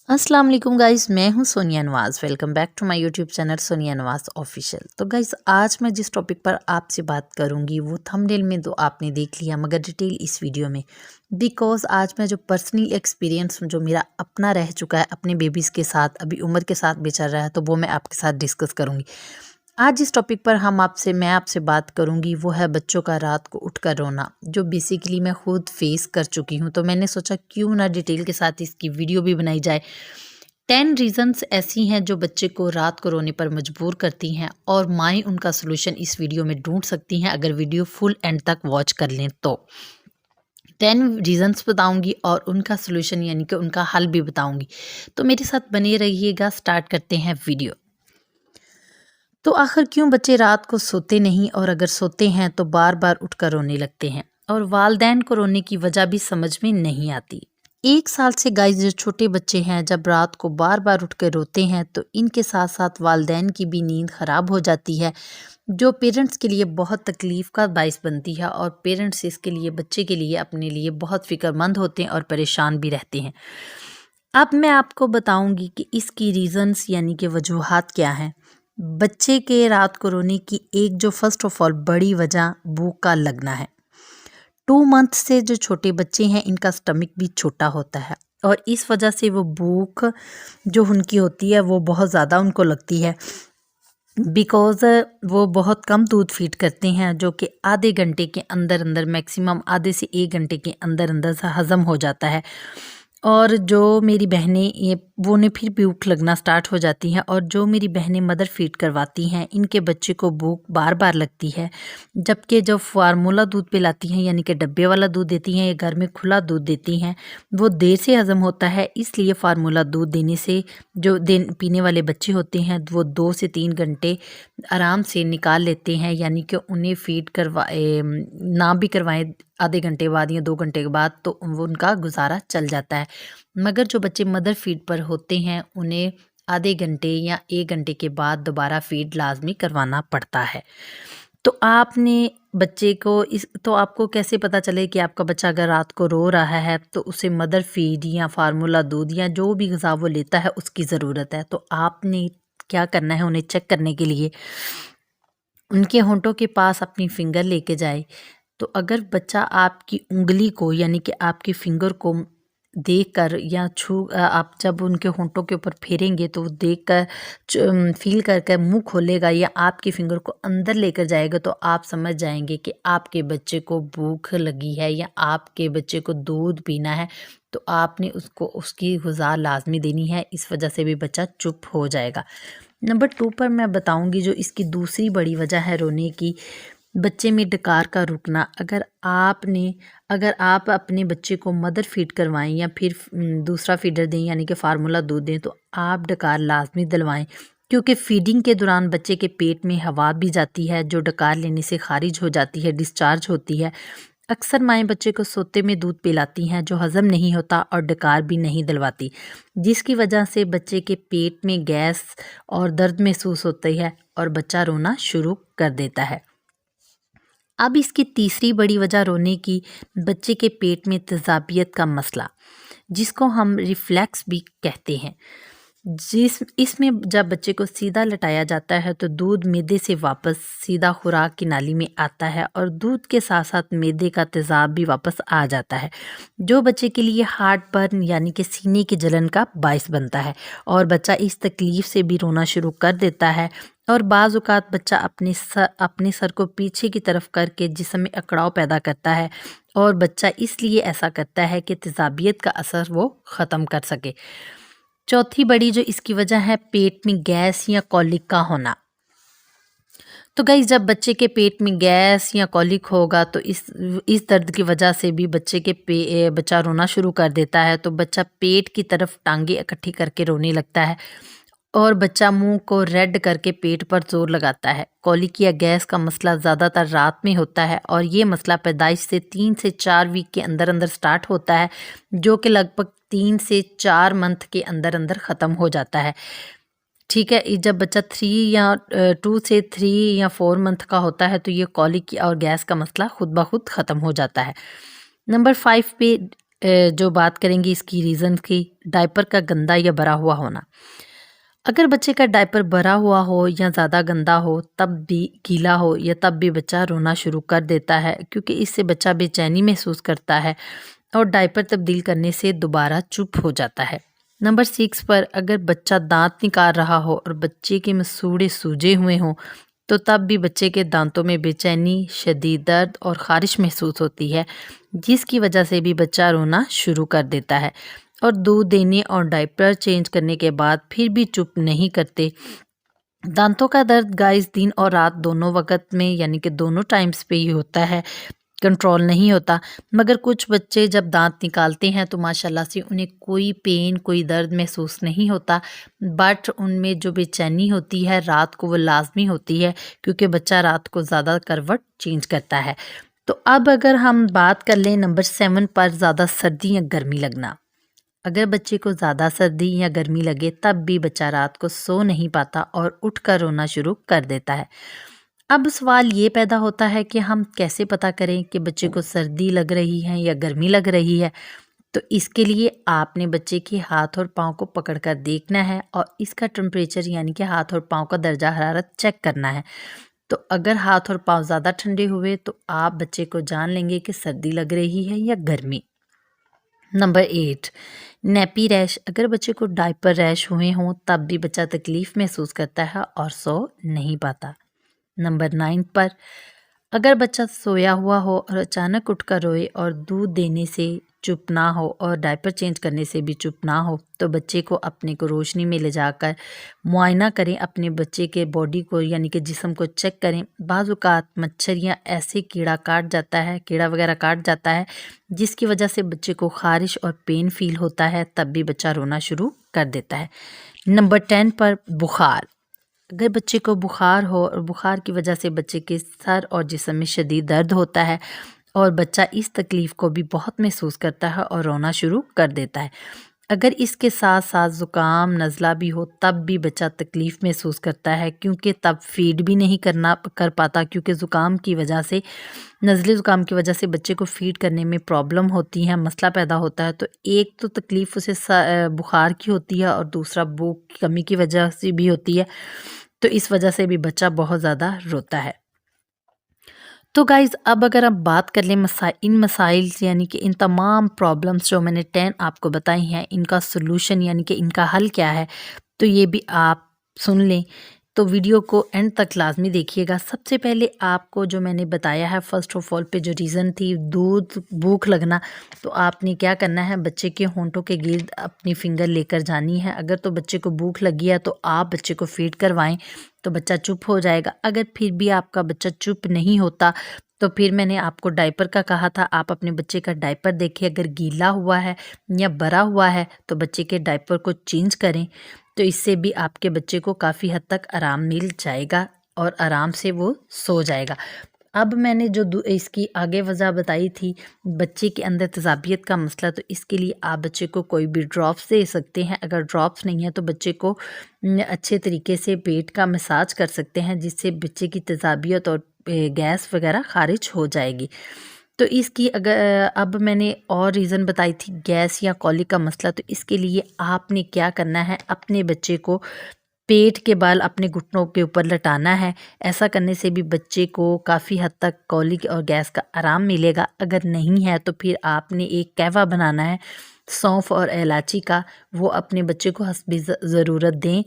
अस्सलाम वालेकुम गाइस, मैं हूं Sonia Nawaz. Welcome back to my YouTube channel Sonia Nawaz official. तो गाइस, आज मैं जिस टॉपिक पर आपसे बात करूंगी वो थंबनेल में तो आपने देख लिया, मगर डिटेल इस वीडियो में, बिकॉज आज मैं जो पर्सनल एक्सपीरियंस जो मेरा अपना रह चुका है अपने बेबीज़ के साथ, अभी उम्र के साथ भी चल रहा है, तो वो मैं आपके साथ डिस्कस करूंगी। आज जिस टॉपिक पर मैं आपसे बात करूंगी वो है बच्चों का रात को उठकर रोना, जो बेसिकली मैं खुद फेस कर चुकी हूं। तो मैंने सोचा क्यों ना डिटेल के साथ इसकी वीडियो भी बनाई जाए। 10 रीजंस ऐसी हैं जो बच्चे को रात को रोने पर मजबूर करती हैं और माएँ उनका सॉल्यूशन इस वीडियो में ढूंढ सकती हैं अगर वीडियो फुल एंड तक वॉच कर लें तो। 10 रीजंस बताऊंगी और उनका सॉल्यूशन यानी कि उनका हल भी बताऊंगी। तो मेरे साथ बने रहिएगा। स्टार्ट करते हैं वीडियो। तो आखिर क्यों बच्चे रात को सोते नहीं, और अगर सोते हैं तो बार बार उठकर रोने लगते हैं, और वालदैन को रोने की वजह भी समझ में नहीं आती। 1 साल से गाइस जो छोटे बच्चे हैं जब रात को बार बार उठकर रोते हैं तो इनके साथ साथ वालदैन की भी नींद खराब हो जाती है, जो पेरेंट्स के लिए बहुत तकलीफ का बायस बनती है, और पेरेंट्स इसके लिए बच्चे के लिए अपने लिए बहुत फिक्रमंद होते हैं और परेशान भी रहते हैं। अब मैं आपको बताऊंगी कि इसकी रीजंस यानी कि वजूहात क्या हैं। बच्चे के रात को रोने की एक जो फर्स्ट ऑफ ऑल बड़ी वजह भूख का लगना है। 2 मंथ से जो छोटे बच्चे हैं इनका स्टमक भी छोटा होता है, और इस वजह से वो भूख जो उनकी होती है वो बहुत ज़्यादा उनको लगती है, बिकॉज़ वो बहुत कम दूध फीड करते हैं, जो कि आधे घंटे के अंदर अंदर, मैक्सिमम आधे से 1 घंटे के अंदर अंदर सा हज़म हो जाता है। और जो मेरी बहनें ये वो उन्हें फिर भूख लगना स्टार्ट हो जाती है, और जो मेरी बहनें मदर फीड करवाती हैं इनके बच्चे को भूख बार बार लगती है। जबकि जो फार्मूला दूध पिलाती हैं यानी कि डब्बे वाला दूध देती हैं या घर में खुला दूध देती हैं वो देर से हज़म होता है, इसलिए फार्मूला दूध देने से जो पीने वाले बच्चे होते हैं वो 2 से 3 घंटे आराम से निकाल लेते हैं, यानी कि उन्हें फीड ना भी करवाएं आधे घंटे बाद या 2 घंटे के बाद तो वो उनका गुजारा चल जाता है। मगर जो बच्चे मदर फीड पर होते हैं उन्हें आधे घंटे या 1 घंटे के बाद दोबारा फीड लाजमी करवाना पड़ता है। तो आपने बच्चे को तो आपको कैसे पता चले कि आपका बच्चा अगर रात को रो रहा है तो उसे मदर फीड या फार्मूला दूध या जो भी ग़िज़ा वो लेता है उसकी ज़रूरत है। तो आपने क्या करना है, उन्हें चेक करने के लिए उनके होंठों के पास अपनी फिंगर लेके जाए। तो अगर बच्चा आपकी उंगली को यानी कि आपकी फिंगर को देखकर या आप जब उनके होंठों के ऊपर फेरेंगे तो वो देखकर फील कर मुंह खोलेगा या आपकी फिंगर को अंदर लेकर जाएगा, तो आप समझ जाएंगे कि आपके बच्चे को भूख लगी है या आपके बच्चे को दूध पीना है। तो आपने उसको उसकी ग़िज़ा लाजमी देनी है, इस वजह से भी बच्चा चुप हो जाएगा। नंबर 2 पर मैं बताऊंगी जो इसकी दूसरी बड़ी वजह है रोने की, बच्चे में डकार का रुकना। अगर आप अपने बच्चे को मदर फीड करवाएं या फिर दूसरा फीडर दें यानी कि फार्मूला दूध दें तो आप डकार लाजमी दिलवाएं, क्योंकि फीडिंग के दौरान बच्चे के पेट में हवा भी जाती है जो डकार लेने से खारिज हो जाती है, डिस्चार्ज होती है। अक्सर माएँ बच्चे को सोते में दूध पिलाती हैं जो हज़म नहीं होता और डकार भी नहीं दिलवाती, जिसकी वजह से बच्चे के पेट में गैस और दर्द महसूस होती है और बच्चा रोना शुरू कर देता है। अब इसकी तीसरी बड़ी वजह रोने की, बच्चे के पेट में तेज़ाबियत का मसला, जिसको हम रिफ्लैक्स भी कहते हैं। इसमें जब बच्चे को सीधा लटाया जाता है तो दूध मैदे से वापस सीधा खुराक की नाली में आता है, और दूध के साथ साथ मैदे का तेज़ाब भी वापस आ जाता है, जो बच्चे के लिए हार्ट बर्न यानी कि सीने की जलन का बायस बनता है, और बच्चा इस तकलीफ़ से भी रोना शुरू कर देता है। और बाज़ औक़ात बच्चा अपने सर को पीछे की तरफ करके जिस्म में अकड़ाव पैदा करता है, और बच्चा इसलिए ऐसा करता है कि तेज़ाबियत का असर वो ख़त्म कर सके। चौथी बड़ी जो इसकी वजह है पेट में गैस या कॉलिक का होना। तो गाइस, जब बच्चे के पेट में गैस या कॉलिक होगा तो इस दर्द की वजह से भी बच्चा रोना शुरू कर देता है, तो बच्चा पेट की तरफ टांगे इकट्ठी करके रोने लगता है, और बच्चा मुंह को रेड करके पेट पर जोर लगाता है। कॉलिक या गैस का मसला ज़्यादातर रात में होता है, और ये मसला पैदाइश से 3 से 4 वीक के अंदर अंदर स्टार्ट होता है, जो कि लगभग 3 से 4 मंथ के अंदर अंदर ख़त्म हो जाता है। ठीक है, जब बच्चा 2 से 3 या 4 मंथ का होता है तो ये कॉलिक और गैस का मसला खुद ब खुद ख़त्म हो जाता है। नंबर 5 पे जो बात करेंगे इसकी रीज़न की, डायपर का गंदा या भरा हुआ होना। अगर बच्चे का डायपर भरा हुआ हो या ज़्यादा गंदा हो, तब भी गीला हो या तब भी बच्चा रोना शुरू कर देता है, क्योंकि इससे बच्चा बेचैनी महसूस करता है और डायपर तब्दील करने से दोबारा चुप हो जाता है। नंबर 6 पर अगर बच्चा दांत निकाल रहा हो और बच्चे के मसूड़े सूजे हुए हों, तो तब भी बच्चे के दांतों में बेचैनी, शदीद दर्द और ख़ारिश महसूस होती है, जिसकी वजह से भी बच्चा रोना शुरू कर देता है और दूध देने और डायपर चेंज करने के बाद फिर भी चुप नहीं करते। दांतों का दर्द गाइस दिन और रात दोनों वक़्त में यानी कि दोनों टाइम्स पे ही होता है, कंट्रोल नहीं होता। मगर कुछ बच्चे जब दांत निकालते हैं तो माशाल्लाह से उन्हें कोई पेन, कोई दर्द महसूस नहीं होता, बट उनमें जो बेचैनी होती है रात को वो लाज़मी होती है, क्योंकि बच्चा रात को ज़्यादा करवट चेंज करता है। तो अब अगर हम बात कर लें नंबर 7 पर, ज़्यादा सर्दी या गर्मी लगना। अगर बच्चे को ज़्यादा सर्दी या गर्मी लगे तब भी बच्चा रात को सो नहीं पाता और उठकर रोना शुरू कर देता है। अब सवाल ये पैदा होता है कि हम कैसे पता करें कि बच्चे को सर्दी लग रही है या गर्मी लग रही है। तो इसके लिए आपने बच्चे के हाथ और पाँव को पकड़कर देखना है और इसका टेम्परेचर यानी कि हाथ और पाँव का दर्जा हरारत चेक करना है। तो अगर हाथ और पाँव ज़्यादा ठंडे हुए तो आप बच्चे को जान लेंगे कि सर्दी लग रही है या गर्मी। Number 8, nappy rash. अगर बच्चे को डायपर रैश हुए हों तब भी बच्चा तकलीफ़ महसूस करता है और सो नहीं पाता। नंबर 9 पर, अगर बच्चा सोया हुआ हो और अचानक उठकर रोए और दूध देने से चुप ना हो और डायपर चेंज करने से भी चुप ना हो, तो बच्चे को अपने को रोशनी में ले जाकर मुआयना करें, अपने बच्चे के बॉडी को यानी कि जिस्म को चेक करें। बाज़ औक़ात मच्छर या ऐसे कीड़ा वगैरह काट जाता है, जिसकी वजह से बच्चे को ख़ारिश और पेन फ़ील होता है, तब भी बच्चा रोना शुरू कर देता है। नंबर 10 पर, बुखार। अगर बच्चे को बुखार हो और बुखार की वजह से बच्चे के सर और जिस्म में शदीद दर्द होता है और बच्चा इस तकलीफ़ को भी बहुत महसूस करता है और रोना शुरू कर देता है। अगर इसके साथ साथ ज़ुकाम, नज़ला भी हो तब भी बच्चा तकलीफ़ महसूस करता है, क्योंकि तब फ़ीड भी नहीं कर पाता, क्योंकि नज़ले ज़ुकाम की वजह से बच्चे को फ़ीड करने में प्रॉब्लम होती है, मसला पैदा होता है। तो एक तो तकलीफ़ उसे बुखार की होती है और दूसरा भूख की कमी की वजह से भी होती है, तो इस वजह से भी बच्चा बहुत ज़्यादा रोता है। तो गाइज़ अब अगर हम बात कर लें इन मसाइल यानी कि इन तमाम प्रॉब्लम्स जो मैंने 10 आपको बताई हैं, इनका सॉल्यूशन यानी कि इनका हल क्या है, तो ये भी आप सुन लें। तो वीडियो को एंड तक लाजमी देखिएगा। सबसे पहले आपको जो मैंने बताया है फ़र्स्ट ऑफ ऑल पे जो रीज़न थी दूध भूख लगना, तो आपने क्या करना है, बच्चे के होंठों के गिर्द अपनी फिंगर लेकर जानी है। अगर तो बच्चे को भूख लगी है तो आप बच्चे को फ़ीड करवाएं, तो बच्चा चुप हो जाएगा। अगर फिर भी आपका बच्चा चुप नहीं होता, तो फिर मैंने आपको डायपर का कहा था, आप अपने बच्चे का डायपर देखिए, अगर गीला हुआ है या भरा हुआ है तो बच्चे के डायपर को चेंज करें। तो इससे भी आपके बच्चे को काफ़ी हद तक आराम मिल जाएगा और आराम से वो सो जाएगा। अब मैंने जो इसकी आगे वजह बताई थी, बच्चे के अंदर तेज़ाबियत का मसला, तो इसके लिए आप बच्चे को कोई भी ड्रॉप्स दे सकते हैं। अगर ड्रॉप्स नहीं है तो बच्चे को अच्छे तरीके से पेट का मसाज कर सकते हैं, जिससे बच्चे की तेज़ाबियत और गैस वगैरह ख़ारिज हो जाएगी। तो इसकी अब मैंने और रीज़न बताई थी गैस या कॉलिक का मसला, तो इसके लिए आपने क्या करना है, अपने बच्चे को पेट के बाल अपने घुटनों के ऊपर लटाना है। ऐसा करने से भी बच्चे को काफ़ी हद तक कॉलिक और गैस का आराम मिलेगा। अगर नहीं है तो फिर आपने एक कहवा बनाना है सौंफ और इलायची का, वो अपने बच्चे को हस्बे ज़रूरत दें।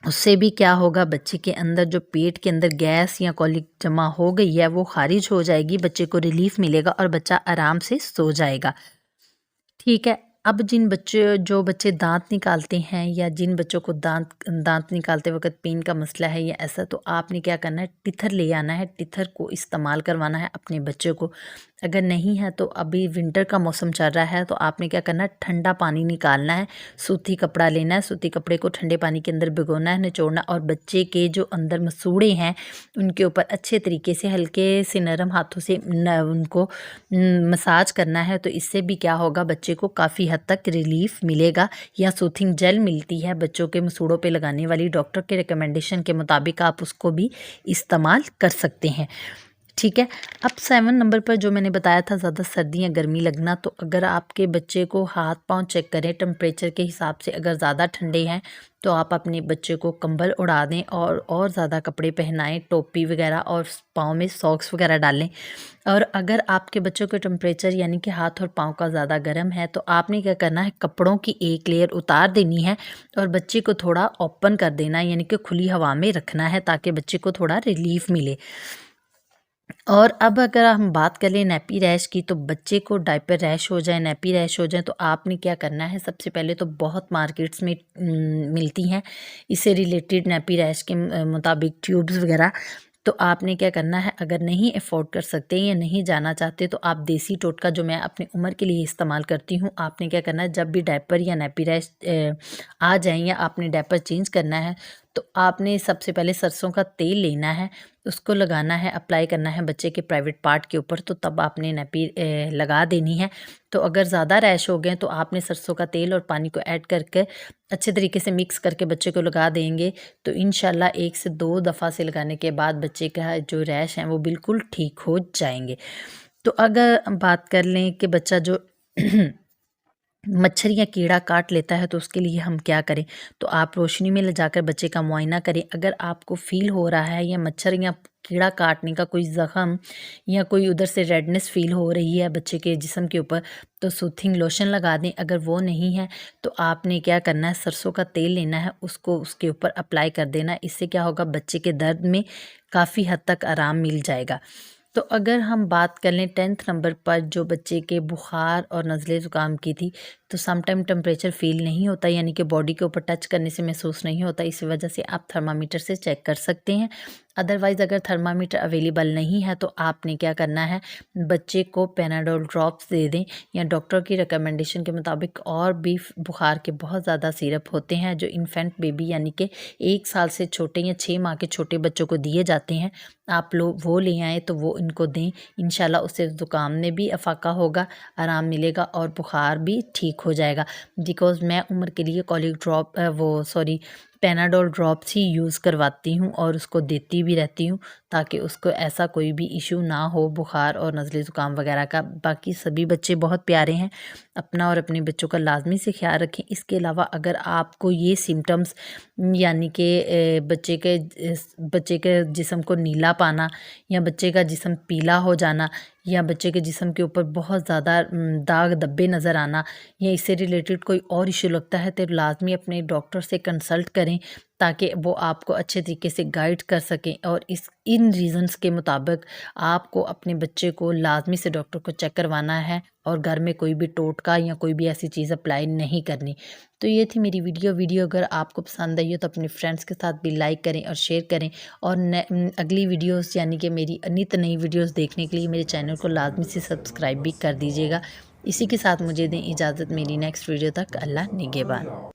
उससे भी क्या होगा, बच्चे के अंदर जो पेट के अंदर गैस या कॉलिक जमा हो गई है वो खारिज हो जाएगी, बच्चे को रिलीफ मिलेगा और बच्चा आराम से सो जाएगा। ठीक है। अब जो बच्चे दांत निकालते हैं या जिन बच्चों को दांत निकालते वक्त पेन का मसला है या ऐसा, तो आपने क्या करना है, टिथर ले आना है, टिथर को इस्तेमाल करवाना है अपने बच्चे को। अगर नहीं है तो अभी विंटर का मौसम चल रहा है, तो आपने क्या करना है, ठंडा पानी निकालना है, सूती कपड़ा लेना है, सूती कपड़े को ठंडे पानी के अंदर भिगोना है, निचोड़ना, और बच्चे के जो अंदर मसूड़े हैं उनके ऊपर अच्छे तरीके से हल्के से नरम हाथों से उनको मसाज करना है। तो इससे भी क्या होगा, बच्चे को काफ़ी हद तक रिलीफ मिलेगा। या सूथिंग जेल मिलती है बच्चों के मसूड़ों पे लगाने वाली, डॉक्टर के रिकमेंडेशन के मुताबिक आप उसको भी इस्तेमाल कर सकते हैं। ठीक है। अब 7 नंबर पर जो मैंने बताया था ज़्यादा सर्दी या गर्मी लगना, तो अगर आपके बच्चे को हाथ पाँव चेक करें टेम्परेचर के हिसाब से, अगर ज़्यादा ठंडे हैं तो आप अपने बच्चे को कंबल उड़ा दें और ज़्यादा कपड़े पहनाएं, टोपी वगैरह, और पाँव में सॉक्स वगैरह डालें। और अगर आपके बच्चों के टेम्परेचर यानी कि हाथ और पाँव का ज़्यादा गर्म है तो आपने क्या करना है, कपड़ों की एक लेयर उतार देनी है और बच्चे को थोड़ा ओपन कर देना है, यानी कि खुली हवा में रखना है ताकि बच्चे को थोड़ा रिलीफ मिले। और अब अगर हम बात कर लें नैपी रैश की, तो बच्चे को डायपर रैश हो जाए, नैपी रैश हो जाए, तो आपने क्या करना है, सबसे पहले तो बहुत मार्केट्स में मिलती हैं इससे रिलेटेड नैपी रैश के मुताबिक ट्यूब्स वगैरह। तो आपने क्या करना है, अगर नहीं अफोर्ड कर सकते या नहीं जाना चाहते तो आप देसी टोटका जो मैं अपनी उम्र के लिए इस्तेमाल करती हूँ, आपने क्या करना है, जब भी डायपर या नैपी रैश आ जाए या आपने डायपर चेंज करना है, तो आपने सबसे पहले सरसों का तेल लेना है, उसको लगाना है, अप्लाई करना है बच्चे के प्राइवेट पार्ट के ऊपर, तो तब आपने नैपी लगा देनी है। तो अगर ज़्यादा रैश हो गए तो आपने सरसों का तेल और पानी को ऐड करके अच्छे तरीके से मिक्स करके बच्चे को लगा देंगे, तो इंशाल्लाह 1 से 2 दफ़ा से लगाने के बाद बच्चे का जो रैश हैं वो बिल्कुल ठीक हो जाएंगे। तो अगर बात कर लें कि बच्चा जो मच्छर या कीड़ा काट लेता है तो उसके लिए हम क्या करें, तो आप रोशनी में ले जाकर बच्चे का मुआयना करें। अगर आपको फील हो रहा है या मच्छर या कीड़ा काटने का कोई ज़ख़म या कोई उधर से रेडनेस फील हो रही है बच्चे के जिस्म के ऊपर, तो सूथिंग लोशन लगा दें। अगर वो नहीं है तो आपने क्या करना है, सरसों का तेल लेना है, उसको उसके ऊपर अप्लाई कर देना। इससे क्या होगा, बच्चे के दर्द में काफ़ी हद तक आराम मिल जाएगा। तो अगर हम बात कर लें 10th नंबर पर, जो बच्चे के बुखार और नज़ले ज़ुकाम की थी, तो समटाइम टेम्परेचर फ़ील नहीं होता, यानी कि बॉडी के ऊपर टच करने से महसूस नहीं होता। इसी वजह से आप थर्मामीटर से चेक कर सकते हैं। अदरवाइज़ अगर थर्मामीटर अवेलेबल नहीं है तो आपने क्या करना है, बच्चे को पैनाडोल ड्रॉप्स दे दें, या डॉक्टर की रिकमेंडेशन के मुताबिक और भी बुखार के बहुत ज़्यादा सिरप होते हैं जो इन्फेंट बेबी यानी कि 1 साल से छोटे या 6 माह के छोटे बच्चों को दिए जाते हैं। आप लोग वो ले आएँ तो वो इनको दें, इंशाल्लाह उससे ज़ुकाम में भी अफाका होगा, आराम मिलेगा और बुखार भी ठीक हो जाएगा। बिकॉज़ मैं उम्र के लिए कॉलिक ड्रॉप पैनाडोल ड्रॉप्स ही यूज़ करवाती हूँ और उसको देती भी रहती हूँ ताकि उसको ऐसा कोई भी इशू ना हो बुखार और नज़ले ज़ुकाम वगैरह का। बाकी सभी बच्चे बहुत प्यारे हैं, अपना और अपने बच्चों का लाजमी से ख्याल रखें। इसके अलावा अगर आपको ये सिम्टम्स यानी कि बच्चे के जिस्म को नीला पाना, या बच्चे का जिस्म पीला हो जाना, या बच्चे के जिस्म के ऊपर बहुत ज़्यादा दाग धब्बे नज़र आना, या इससे रिलेटेड कोई और इशू लगता है, तो लाजमी अपने डॉक्टर से कंसल्ट करें ताकि वो आपको अच्छे तरीके से गाइड कर सकें। और इन रीज़न्स के मुताबिक आपको अपने बच्चे को लाजमी से डॉक्टर को चेक करवाना है और घर में कोई भी टोटका या कोई भी ऐसी चीज़ अप्लाई नहीं करनी। तो ये थी मेरी वीडियो अगर आपको पसंद आई हो तो अपने फ्रेंड्स के साथ भी लाइक करें और शेयर करें, और अगली वीडियोस यानी कि मेरी नित नई वीडियोस देखने के लिए मेरे चैनल को लाजमी से सब्सक्राइब भी कर दीजिएगा। इसी के साथ मुझे दें इजाज़त, मेरी नेक्स्ट वीडियो तक अल्लाह निगहबान।